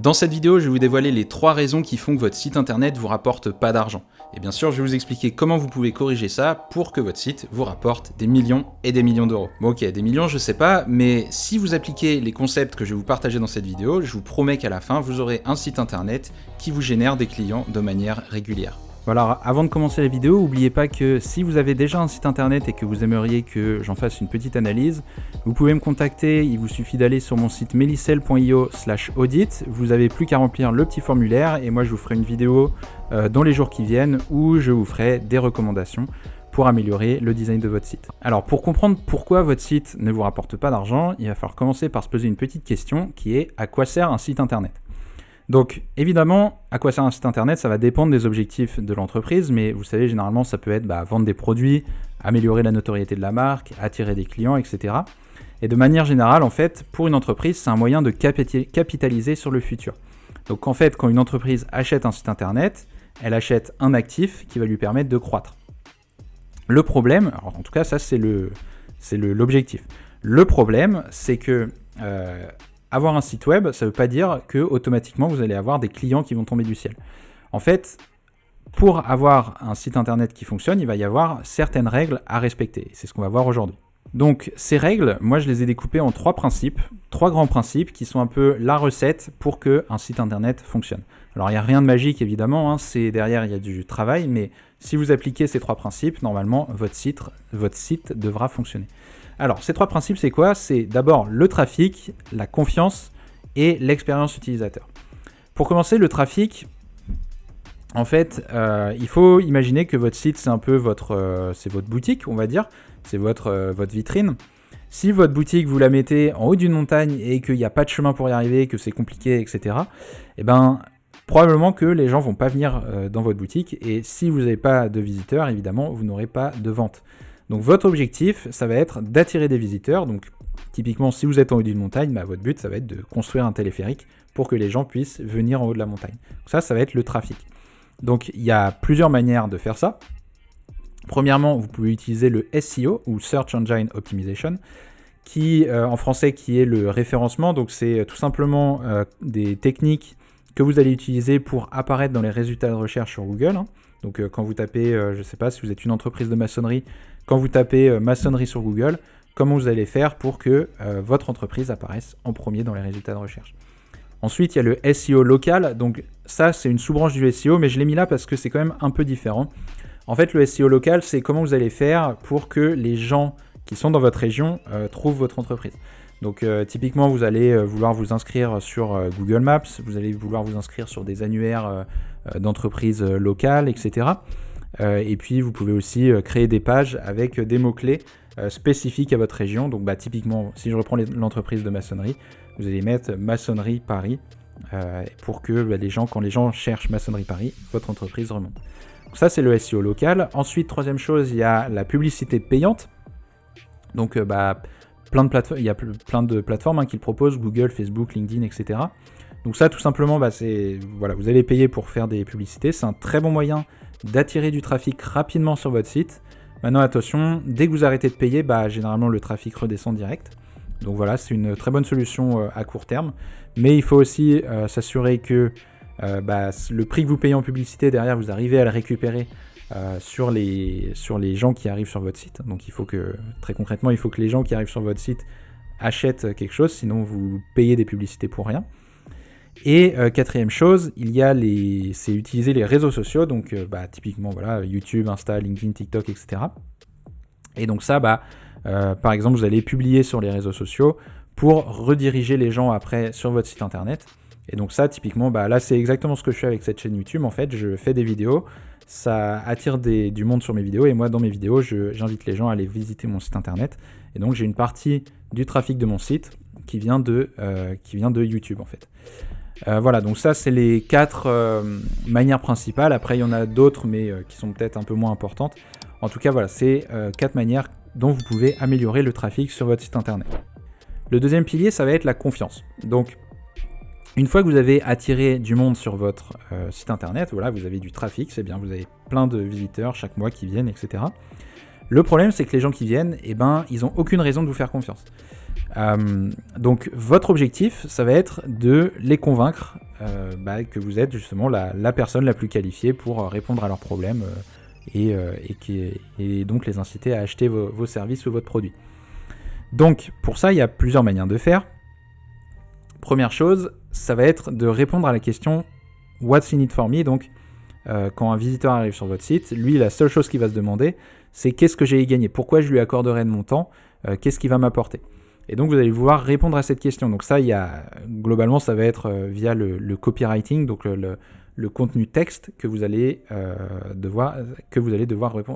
Dans cette vidéo, je vais vous dévoiler les 3 raisons qui font que votre site internet vous rapporte pas d'argent. Et bien sûr, je vais vous expliquer comment vous pouvez corriger ça pour que votre site vous rapporte des millions et des millions d'euros. Bon ok, des millions je sais pas, mais si vous appliquez les concepts que je vais vous partager dans cette vidéo, je vous promets qu'à la fin, vous aurez un site internet qui vous génère des clients de manière régulière. Voilà, alors avant de commencer la vidéo, n'oubliez pas que si vous avez déjà un site internet et que vous aimeriez que j'en fasse une petite analyse, vous pouvez me contacter, il vous suffit d'aller sur mon site melicel.io/audit, vous n'avez plus qu'à remplir le petit formulaire et moi je vous ferai une vidéo dans les jours qui viennent où je vous ferai des recommandations pour améliorer le design de votre site. Alors pour comprendre pourquoi votre site ne vous rapporte pas d'argent, il va falloir commencer par se poser une petite question qui est: à quoi sert un site internet ? Donc évidemment, à quoi sert un site internet, ça va dépendre des objectifs de l'entreprise, mais vous savez, généralement ça peut être vendre des produits, améliorer la notoriété de la marque, attirer des clients, etc. Et de manière générale, en fait, pour une entreprise, c'est un moyen de capitaliser sur le futur. Donc en fait, quand une entreprise achète un site internet, elle achète un actif qui va lui permettre de croître. Le problème, alors en tout cas ça c'est l'objectif. Le problème, c'est que avoir un site web, ça ne veut pas dire que automatiquement vous allez avoir des clients qui vont tomber du ciel. En fait, pour avoir un site internet qui fonctionne, il va y avoir certaines règles à respecter. C'est ce qu'on va voir aujourd'hui. Donc ces règles, moi je les ai découpées en 3 principes, 3 grands principes qui sont un peu la recette pour qu'un site internet fonctionne. Alors il n'y a rien de magique évidemment, derrière il y a du travail, mais si vous appliquez ces 3 principes, normalement votre site devra fonctionner. Alors, ces 3 principes, c'est quoi ? C'est d'abord le trafic, la confiance et l'expérience utilisateur. Pour commencer, le trafic, en fait, il faut imaginer que votre site, c'est un peu votre boutique, on va dire, c'est votre vitrine. Si votre boutique, vous la mettez en haut d'une montagne et qu'il n'y a pas de chemin pour y arriver, que c'est compliqué, etc., probablement que les gens ne vont pas venir dans votre boutique. Et si vous n'avez pas de visiteurs, évidemment, vous n'aurez pas de vente. Donc votre objectif, ça va être d'attirer des visiteurs. Donc typiquement, si vous êtes en haut d'une montagne, votre but, ça va être de construire un téléphérique pour que les gens puissent venir en haut de la montagne. Donc ça va être le trafic. Donc il y a plusieurs manières de faire ça. Premièrement, vous pouvez utiliser le SEO ou Search Engine Optimization, qui en français qui est le référencement. Donc c'est tout simplement des techniques que vous allez utiliser pour apparaître dans les résultats de recherche sur Google. Donc quand vous tapez, je ne sais pas si vous êtes une entreprise de maçonnerie, quand vous tapez maçonnerie sur Google, comment vous allez faire pour que votre entreprise apparaisse en premier dans les résultats de recherche. Ensuite, il y a le SEO local. Donc ça, c'est une sous-branche du SEO, mais je l'ai mis là parce que c'est quand même un peu différent. En fait, le SEO local, c'est comment vous allez faire pour que les gens qui sont dans votre région trouvent votre entreprise. Donc typiquement, vous allez vouloir vous inscrire sur Google Maps, vous allez vouloir vous inscrire sur des annuaires d'entreprises locales, etc. Et puis, vous pouvez aussi créer des pages avec des mots-clés spécifiques à votre région. Donc typiquement, si je reprends l'entreprise de maçonnerie, vous allez mettre maçonnerie Paris pour que quand les gens cherchent maçonnerie Paris, votre entreprise remonte. Donc ça, c'est le SEO local. Ensuite, troisième chose, il y a la publicité payante. Donc il y a plein de plateformes qui le proposent, Google, Facebook, LinkedIn, etc. Donc ça, tout simplement, vous allez payer pour faire des publicités. C'est un très bon moyen d'attirer du trafic rapidement sur votre site. Maintenant, attention, dès que vous arrêtez de payer, généralement, le trafic redescend direct. Donc voilà, c'est une très bonne solution à court terme. Mais il faut aussi s'assurer que le prix que vous payez en publicité, derrière, vous arrivez à le récupérer sur les gens qui arrivent sur votre site. Donc très concrètement, il faut que les gens qui arrivent sur votre site achètent quelque chose, sinon vous payez des publicités pour rien. Et quatrième chose, c'est utiliser les réseaux sociaux, donc typiquement YouTube, Insta, LinkedIn, TikTok, etc. Et donc ça, par exemple, vous allez publier sur les réseaux sociaux pour rediriger les gens après sur votre site internet. Et donc ça, typiquement, là c'est exactement ce que je fais avec cette chaîne YouTube. En fait, je fais des vidéos, ça attire du monde sur mes vidéos, et moi dans mes vidéos, j'invite les gens à aller visiter mon site internet. Et donc j'ai une partie du trafic de mon site qui vient de YouTube en fait. Voilà, donc ça c'est les 4 manières principales. Après il y en a d'autres, mais qui sont peut-être un peu moins importantes. En tout cas voilà, c'est 4 manières dont vous pouvez améliorer le trafic sur votre site internet. Le deuxième pilier, ça va être la confiance. Donc une fois que vous avez attiré du monde sur votre site internet, vous avez du trafic, c'est bien, vous avez plein de visiteurs chaque mois qui viennent, etc. Le problème, c'est que les gens qui viennent, ils n'ont aucune raison de vous faire confiance. Donc votre objectif, ça va être de les convaincre que vous êtes justement la personne la plus qualifiée pour répondre à leurs problèmes et donc les inciter à acheter vos services ou votre produit. Donc pour ça, il y a plusieurs manières de faire. Première chose, ça va être de répondre à la question « What's in it for me ?» Donc quand un visiteur arrive sur votre site, lui, la seule chose qu'il va se demander, c'est qu'est-ce que j'ai à y gagner, pourquoi je lui accorderai de mon temps, qu'est-ce qu'il va m'apporter. Et donc, vous allez vouloir répondre à cette question. Donc ça, globalement, ça va être via le copywriting, donc le contenu texte que vous allez devoir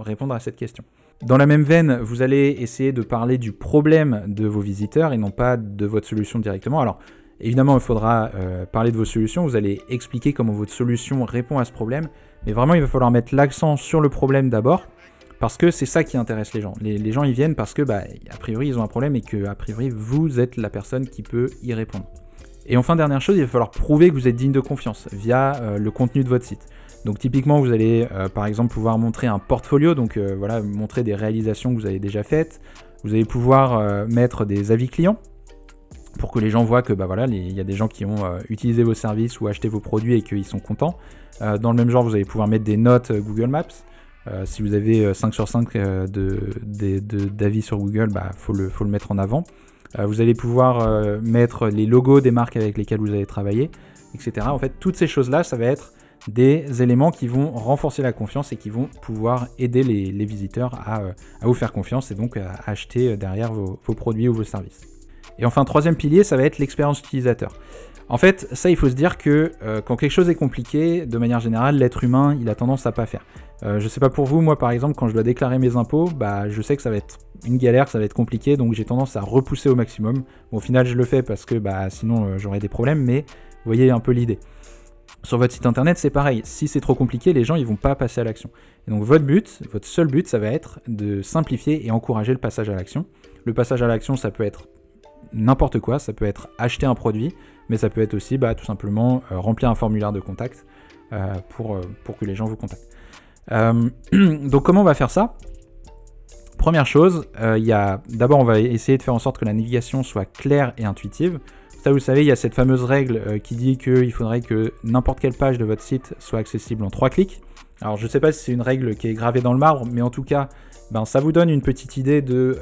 répondre à cette question. Dans la même veine, vous allez essayer de parler du problème de vos visiteurs et non pas de votre solution directement. Alors, évidemment, il faudra parler de vos solutions. Vous allez expliquer comment votre solution répond à ce problème. Mais vraiment, il va falloir mettre l'accent sur le problème d'abord. Parce que c'est ça qui intéresse les gens. Les gens, ils viennent parce que, a priori, ils ont un problème et que, a priori, vous êtes la personne qui peut y répondre. Et enfin, dernière chose, il va falloir prouver que vous êtes digne de confiance via le contenu de votre site. Donc, typiquement, vous allez, par exemple, pouvoir montrer un portfolio, donc montrer des réalisations que vous avez déjà faites. Vous allez pouvoir mettre des avis clients pour que les gens voient que, il y a des gens qui ont utilisé vos services ou acheté vos produits et qu'ils sont contents. Dans le même genre, vous allez pouvoir mettre des notes Google Maps. Si vous avez 5 sur 5 d'avis sur Google, faut le mettre en avant. Vous allez pouvoir mettre les logos des marques avec lesquelles vous allez travailler, etc. En fait, toutes ces choses-là, ça va être des éléments qui vont renforcer la confiance et qui vont pouvoir aider les visiteurs à vous faire confiance et donc à acheter derrière vos produits ou vos services. Et enfin, troisième pilier, ça va être l'expérience utilisateur. En fait, ça, il faut se dire que quand quelque chose est compliqué, de manière générale, l'être humain, il a tendance à pas faire. Je sais pas pour vous, moi par exemple, quand je dois déclarer mes impôts, je sais que ça va être une galère, ça va être compliqué, donc j'ai tendance à repousser au maximum. Bon, au final, je le fais parce que sinon j'aurais des problèmes, mais vous voyez un peu l'idée. Sur votre site internet, c'est pareil. Si c'est trop compliqué, les gens ils vont pas passer à l'action. Et donc votre seul but, ça va être de simplifier et encourager le passage à l'action. Le passage à l'action, ça peut être n'importe quoi, ça peut être acheter un produit, mais ça peut être aussi tout simplement remplir un formulaire de contact pour que les gens vous contactent. Donc comment on va faire ça ? Première chose, d'abord on va essayer de faire en sorte que la navigation soit claire et intuitive. Ça, vous savez, il y a cette fameuse règle qui dit qu'il faudrait que n'importe quelle page de votre site soit accessible en 3 clics. Alors je ne sais pas si c'est une règle qui est gravée dans le marbre, mais en tout cas, ça vous donne une petite idée de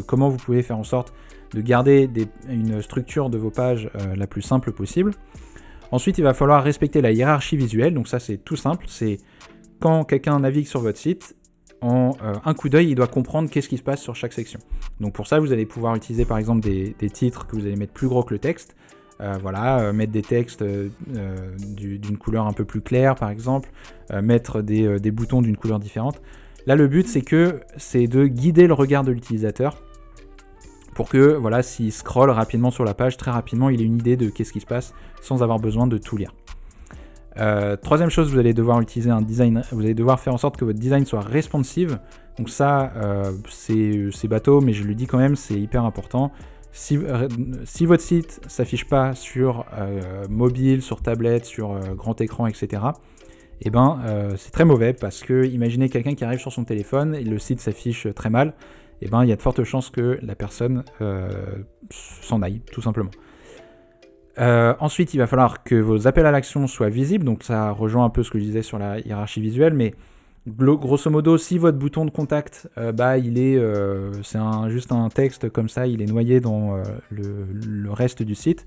comment vous pouvez faire en sorte de garder une structure de vos pages la plus simple possible. Ensuite, il va falloir respecter la hiérarchie visuelle. Donc ça, c'est tout simple. C'est quand quelqu'un navigue sur votre site, en un coup d'œil, il doit comprendre qu'est-ce qui se passe sur chaque section. Donc pour ça, vous allez pouvoir utiliser par exemple des titres que vous allez mettre plus gros que le texte. Mettre des textes d'une couleur un peu plus claire par exemple, mettre des boutons d'une couleur différente. Là, le but, c'est de guider le regard de l'utilisateur pour que, s'il scrolle rapidement sur la page, très rapidement, il ait une idée de qu'est-ce qui se passe sans avoir besoin de tout lire. Troisième chose, vous allez devoir utiliser un design, vous allez devoir faire en sorte que votre design soit responsive. Donc ça, c'est bateau, mais je le dis quand même, c'est hyper important. Si votre site s'affiche pas sur mobile, sur tablette, sur grand écran, etc., c'est très mauvais parce que imaginez quelqu'un qui arrive sur son téléphone et le site s'affiche très mal, il y a de fortes chances que la personne s'en aille, tout simplement. Ensuite, il va falloir que vos appels à l'action soient visibles, donc ça rejoint un peu ce que je disais sur la hiérarchie visuelle, mais grosso modo, si votre bouton de contact, c'est juste un texte comme ça, il est noyé dans le reste du site,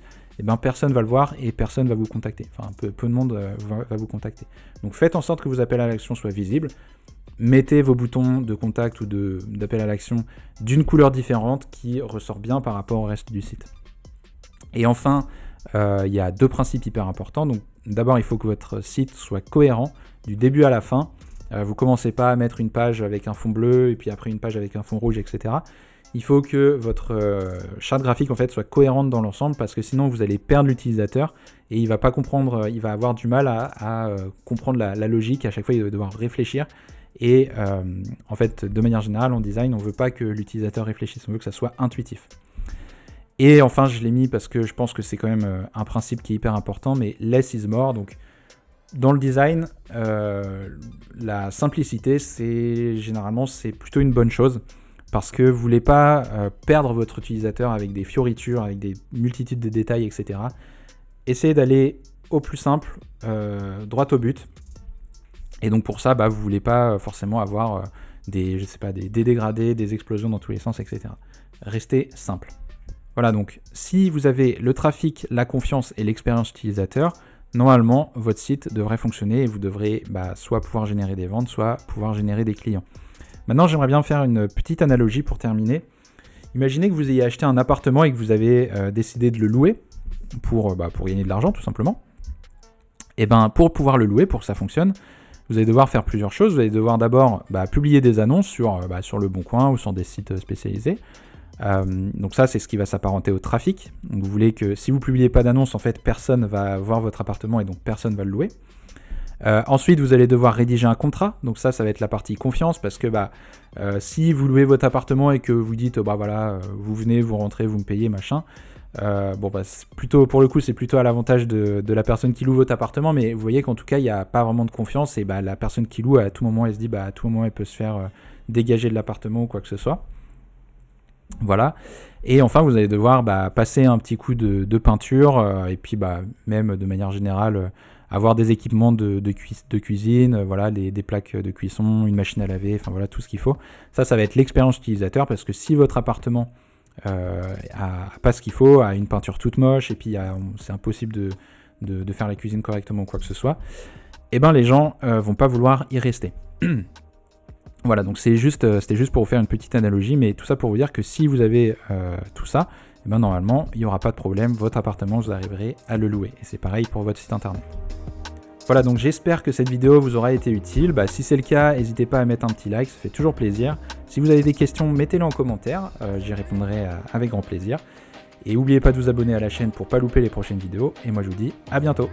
personne va le voir et personne va vous contacter. Enfin, peu de monde va vous contacter. Donc faites en sorte que vos appels à l'action soient visibles. Mettez vos boutons de contact ou d'appel à l'action d'une couleur différente qui ressort bien par rapport au reste du site. Et enfin, il y a 2 principes hyper importants. Donc d'abord, il faut que votre site soit cohérent du début à la fin. Vous commencez pas à mettre une page avec un fond bleu et puis après une page avec un fond rouge, etc. Il faut que votre charte graphique en fait soit cohérente dans l'ensemble parce que sinon vous allez perdre l'utilisateur et il va pas comprendre, il va avoir du mal à comprendre la logique. À chaque fois, il va devoir réfléchir. Et en fait, de manière générale, en design, on veut pas que l'utilisateur réfléchisse, on veut que ça soit intuitif. Et enfin, je l'ai mis parce que je pense que c'est quand même un principe qui est hyper important, mais less is more. Donc, dans le design, la simplicité, généralement, c'est plutôt une bonne chose parce que vous voulez pas perdre votre utilisateur avec des fioritures, avec des multitudes de détails, etc. Essayez d'aller au plus simple, droit au but. Et donc pour ça, vous voulez pas forcément avoir des dégradés, des explosions dans tous les sens, etc. Restez simple. Voilà, donc si vous avez le trafic, la confiance et l'expérience utilisateur, normalement, votre site devrait fonctionner et vous devrez soit pouvoir générer des ventes, soit pouvoir générer des clients. Maintenant, j'aimerais bien faire une petite analogie pour terminer. Imaginez que vous ayez acheté un appartement et que vous avez décidé de le louer pour gagner de l'argent, tout simplement. Et pour pouvoir le louer, pour que ça fonctionne, vous allez devoir faire plusieurs choses. Vous allez devoir d'abord publier des annonces sur Le Bon Coin ou sur des sites spécialisés. Donc ça, c'est ce qui va s'apparenter au trafic. Donc vous voulez que si vous publiez pas d'annonce, en fait, personne va voir votre appartement et donc personne va le louer. Ensuite, vous allez devoir rédiger un contrat. Donc ça va être la partie confiance parce que si vous louez votre appartement et que vous dites vous venez, vous rentrez, vous me payez, machin. C'est plutôt, pour le coup, c'est plutôt à l'avantage de la personne qui loue votre appartement, mais vous voyez qu'en tout cas, il n'y a pas vraiment de confiance et la personne qui loue, à tout moment, elle se dit à tout moment, elle peut se faire dégager de l'appartement ou quoi que ce soit. Voilà. Et enfin, vous allez devoir passer un petit coup de peinture et puis même de manière générale avoir des équipements de cuisine, des plaques de cuisson, une machine à laver, enfin voilà tout ce qu'il faut. Ça va être l'expérience utilisateur parce que si votre appartement a pas ce qu'il faut, a une peinture toute moche et puis c'est impossible de faire la cuisine correctement ou quoi que ce soit, les gens vont pas vouloir y rester. Voilà, donc c'était juste pour vous faire une petite analogie, mais tout ça pour vous dire que si vous avez tout ça, normalement, il n'y aura pas de problème, votre appartement, vous arriverez à le louer. Et c'est pareil pour votre site internet. Voilà, donc j'espère que cette vidéo vous aura été utile. Si c'est le cas, n'hésitez pas à mettre un petit like, ça fait toujours plaisir. Si vous avez des questions, mettez-les en commentaire, j'y répondrai avec grand plaisir. Et n'oubliez pas de vous abonner à la chaîne pour ne pas louper les prochaines vidéos. Et moi je vous dis à bientôt.